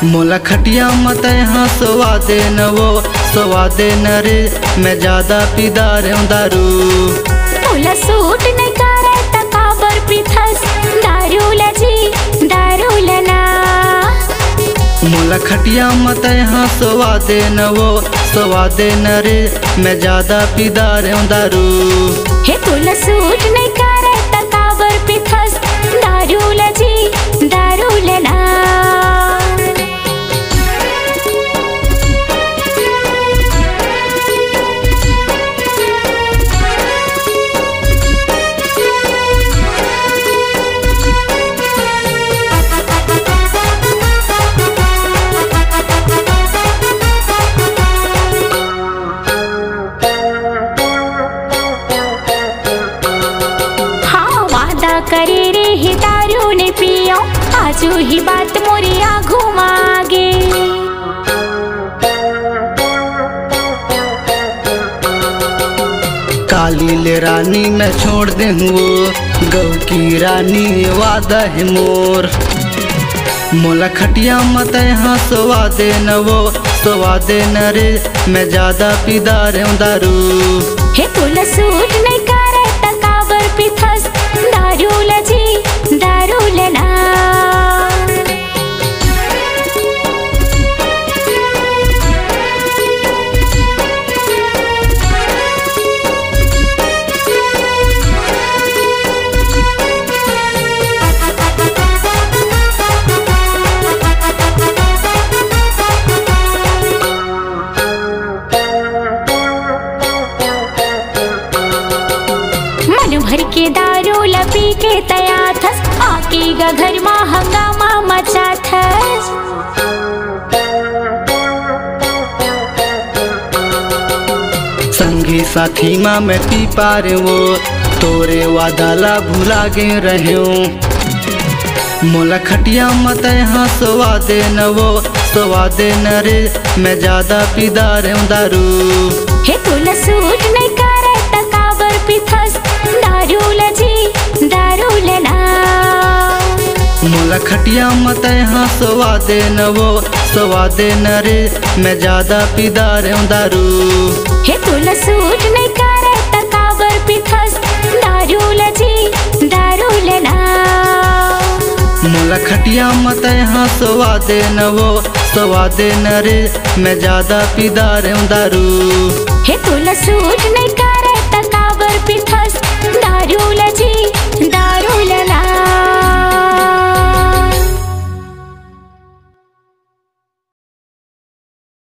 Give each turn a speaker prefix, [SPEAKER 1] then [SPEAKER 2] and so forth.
[SPEAKER 1] मोला खटिया मत यहाँ स्वादे न वो स्वादे न रे, मैं ज्यादा पीदा रे दारू।
[SPEAKER 2] मोला सूट नहीं करे तकाबर पिथस दारू लजी दारू लना।
[SPEAKER 1] मोला खटिया मत यहाँ स्वादे न वो स्वादे न रे, मैं ज्यादा पीदा रे दारू।
[SPEAKER 2] हे तोला सूट नहीं करे तकाबर पिथस दारू लजी दारू लना। करे रे ही दारू ने पियो आजू ही बात मोरी आँखों मागे।
[SPEAKER 1] काली ले रानी मैं छोड़ दे वो गौ की रानी वादा है मोर। मोला खटिया मत यहाँ स्वादे न वो स्वादे न रे, मैं ज्यादा पीदा रे दारू।
[SPEAKER 2] हे तोला सूट नहीं करे तकाबर पिथस दारू लजी दारू लना। मन भर के दारू लपी के तया थस आके गा घर मा हंगामा मचा थस।
[SPEAKER 1] संगी साथी माँ मैं पी पा रे वो तोरे वादाला भुला गे रहे हूँ। मोला खटिया मत यहाँ स्वादे न वो स्वादे न रे, मैं ज्यादा पीदा रे दारू।
[SPEAKER 2] हे तोला सूट नहीं करे तकाबर पिथस दारू लजी दारू लना।
[SPEAKER 1] मोला खटिया मत यहाँ स्वादे न वो स्वादे न रे, मैं ज्यादा पीदा रे दारू।
[SPEAKER 2] हे तोला सूट नहीं करे तकाबर पिथस दारू लजी दारू लना।
[SPEAKER 1] मोला खटिया मत यहाँ स्वादे न वो स्वादे न रे, मैं ज्यादा पीदा रे दारू।
[SPEAKER 2] हे तोला सूट नहीं